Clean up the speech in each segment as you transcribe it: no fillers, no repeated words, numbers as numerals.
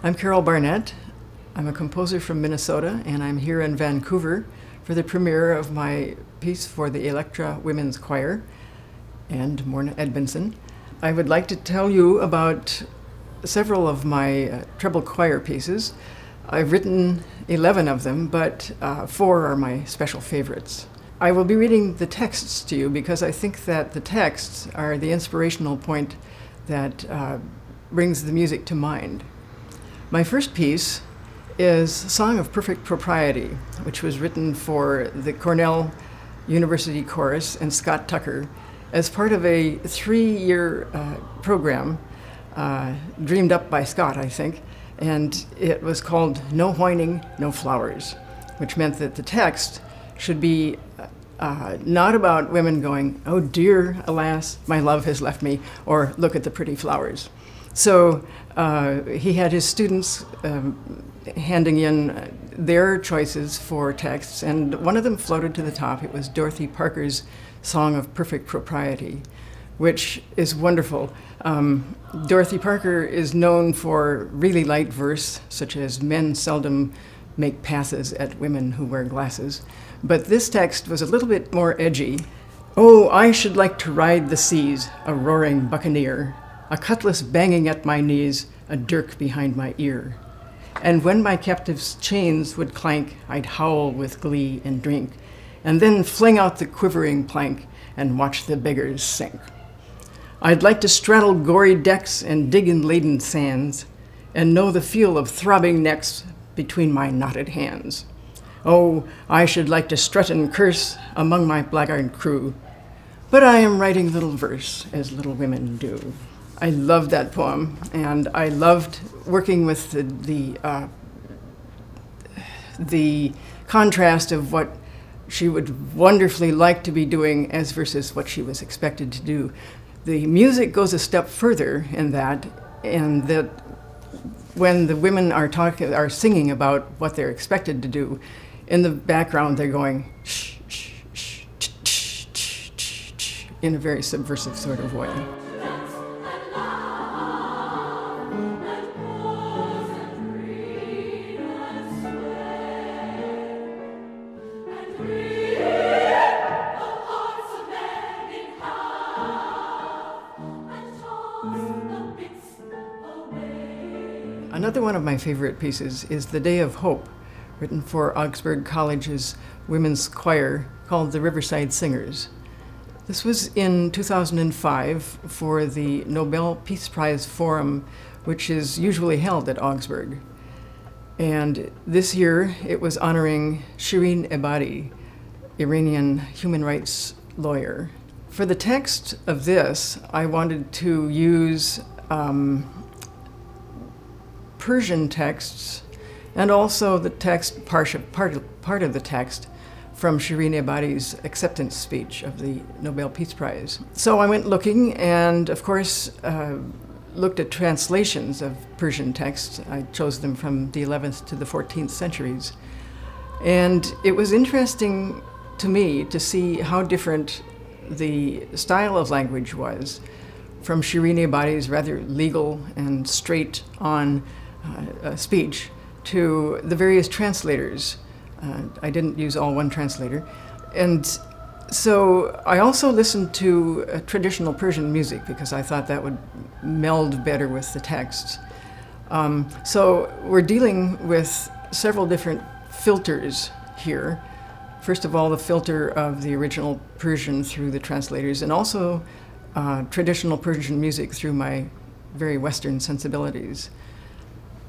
I'm Carol Barnett. I'm a composer from Minnesota, and I'm here in Vancouver for the premiere of my piece for the Elektra Women's Choir and Morna Edmondson. I would like to tell you about several of my treble choir pieces. I've written 11 of them, but 4 are my special favorites. I will be reading the texts to you because I think that the texts are the inspirational point that brings the music to mind. My first piece is Song of Perfect Propriety, which was written for the Cornell University Chorus and Scott Tucker as part of a 3-year program dreamed up by Scott, I think, and it was called No Whining, No Flowers, which meant that the text should be not about women going, "Oh dear, alas, my love has left me," or "Look at the pretty flowers." So he had his students handing in their choices for texts, and one of them floated to the top. It was Dorothy Parker's Song of Perfect Propriety, which is wonderful. Dorothy Parker is known for really light verse, such as "Men seldom make passes at women who wear glasses," but this text was a little bit more edgy. "Oh, I should like to ride the seas, a roaring buccaneer, a cutlass banging at my knees, a dirk behind my ear. And when my captive's chains would clank, I'd howl with glee and drink, and then fling out the quivering plank and watch the beggars sink. I'd like to straddle gory decks and dig in laden sands, and know the feel of throbbing necks between my knotted hands. Oh, I should like to strut and curse among my blackguard crew, but I am writing little verse as little women do." I loved that poem, and I loved working with the contrast of what she would wonderfully like to be doing as versus what she was expected to do. The music goes a step further in that, and that when the women are singing about what they're expected to do, in the background they're going shh, shh, shh, shh, shh, shh, shh, shh, in a very subversive sort of way. Another one of my favorite pieces is The Day of Hope, written for Augsburg College's women's choir called the Riverside Singers. This was in 2005 for the Nobel Peace Prize Forum, which is usually held at Augsburg. And this year it was honoring Shirin Ebadi, Iranian human rights lawyer. For the text of this, I wanted to use Persian texts, and also the text, part of the text from Shirin Ebadi's acceptance speech of the Nobel Peace Prize. So I went looking, and of course looked at translations of Persian texts. I chose them from the 11th to the 14th centuries. And it was interesting to me to see how different the style of language was from Shirin Ebadi's rather legal and straight on speech to the various translators. I didn't use all one translator. And so I also listened to traditional Persian music because I thought that would meld better with the texts. So we're dealing with several different filters here. First of all, the filter of the original Persian through the translators, and also traditional Persian music through my very Western sensibilities.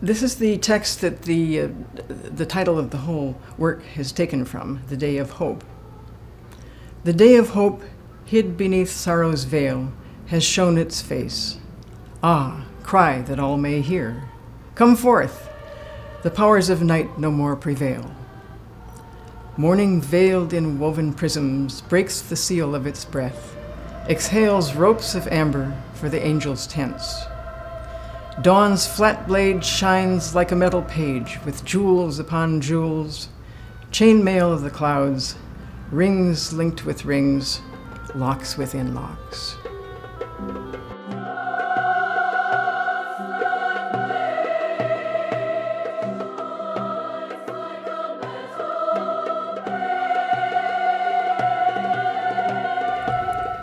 This is the text that the title of the whole work is taken from, The Day of Hope. The day of hope, hid beneath sorrow's veil, has shown its face. Ah, cry that all may hear. Come forth, the powers of night no more prevail. Morning veiled in woven prisms breaks the seal of its breath, exhales ropes of amber for the angels' tents. Dawn's flat blade shines like a metal page with jewels upon jewels, chainmail of the clouds, rings linked with rings, locks within locks.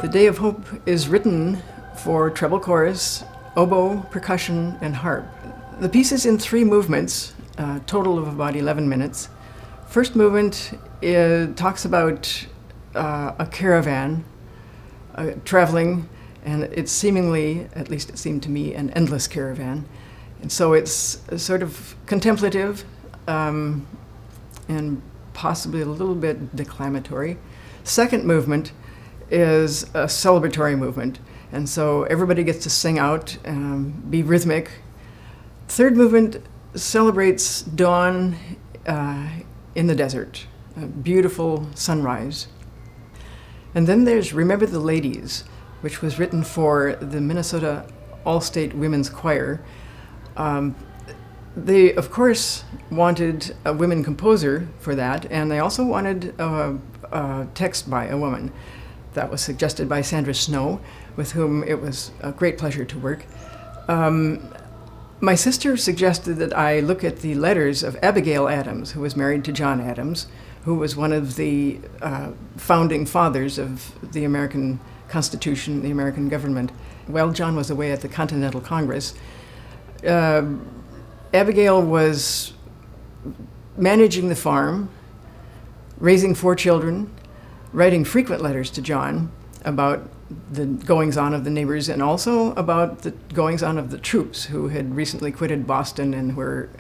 The Day of Hope is written for treble chorus, oboe, percussion, and harp. The piece is in 3 movements, a total of about 11 minutes. First movement talks about a caravan traveling, and it's seemingly, at least it seemed to me, an endless caravan. And so it's sort of contemplative and possibly a little bit declamatory. Second movement is a celebratory movement, and so everybody gets to sing out, be rhythmic. Third movement celebrates dawn in the desert, a beautiful sunrise. And then there's Remember the Ladies, which was written for the Minnesota All-State Women's Choir. They, of course, wanted a women composer for that, and they also wanted a text by a woman. That was suggested by Sandra Snow, with whom it was a great pleasure to work. My sister suggested that I look at the letters of Abigail Adams, who was married to John Adams, who was one of the founding fathers of the American Constitution, the American government. While John was away at the Continental Congress, Abigail was managing the farm, raising 4 children, writing frequent letters to John about the goings-on of the neighbors and also about the goings-on of the troops who had recently quitted Boston and were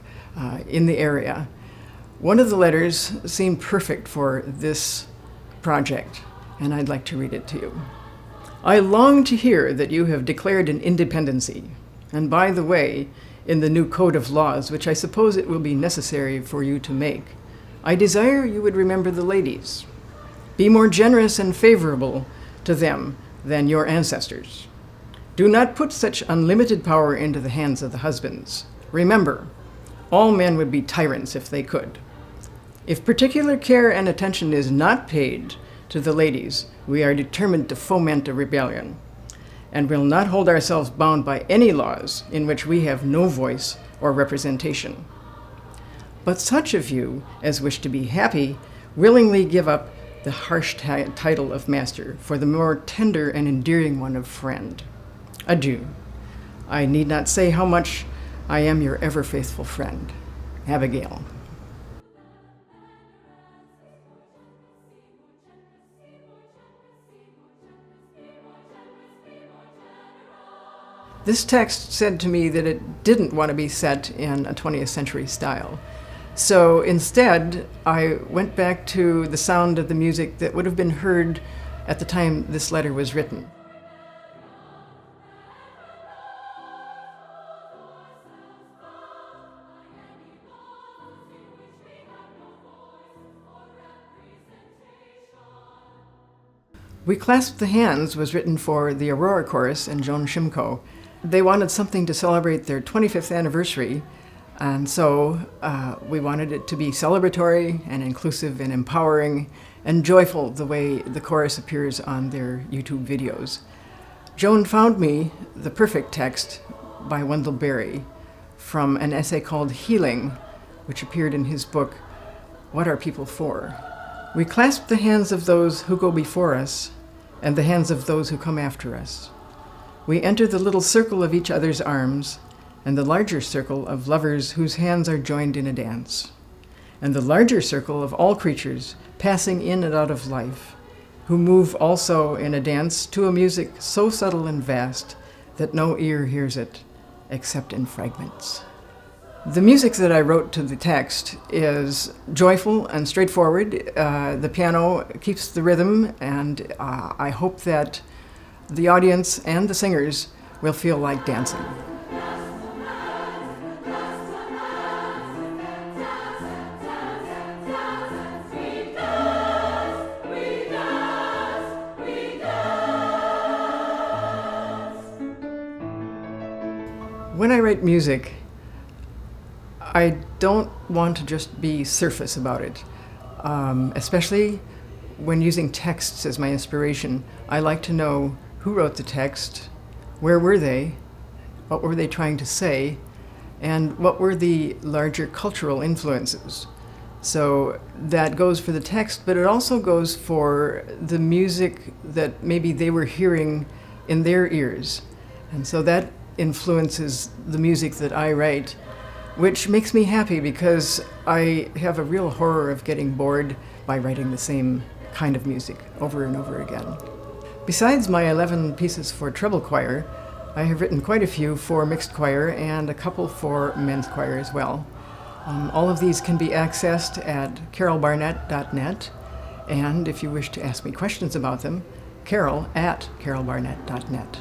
in the area. One of the letters seemed perfect for this project, and I'd like to read it to you. I long to hear that you have declared an independency, and by the way, in the new code of laws, which I suppose it will be necessary for you to make, I desire you would remember the ladies. Be more generous and favorable to them than your ancestors. Do not put such unlimited power into the hands of the husbands. Remember, all men would be tyrants if they could. If particular care and attention is not paid to the ladies, we are determined to foment a rebellion, and will not hold ourselves bound by any laws in which we have no voice or representation. But such of you as wish to be happy willingly give up the harsh title of master for the more tender and endearing one of friend. Adieu. I need not say how much I am your ever faithful friend, Abigail. This text said to me that it didn't want to be set in a 20th century style. So instead, I went back to the sound of the music that would have been heard at the time this letter was written. We Clasp the Hands was written for the Aurora Chorus and Joan Shimko. They wanted something to celebrate their 25th anniversary, and so we wanted it to be celebratory and inclusive and empowering and joyful the way the chorus appears on their YouTube videos. Joan found me the perfect text by Wendell Berry from an essay called Healing, which appeared in his book, What Are People For? We clasp the hands of those who go before us and the hands of those who come after us. We enter the little circle of each other's arms and the larger circle of lovers whose hands are joined in a dance, and the larger circle of all creatures passing in and out of life, who move also in a dance to a music so subtle and vast that no ear hears it except in fragments. The music that I wrote to the text is joyful and straightforward. The piano keeps the rhythm, and I hope that the audience and the singers will feel like dancing. When I write music, I don't want to just be surface about it, especially when using texts as my inspiration. I like to know who wrote the text, where were they, what were they trying to say, and what were the larger cultural influences. So that goes for the text, but it also goes for the music that maybe they were hearing in their ears. And so that influences the music that I write, which makes me happy because I have a real horror of getting bored by writing the same kind of music over and over again. Besides my 11 pieces for treble choir, I have written quite a few for mixed choir and a couple for men's choir as well. All of these can be accessed at carolbarnett.net, and if you wish to ask me questions about them, carol@carolbarnett.net.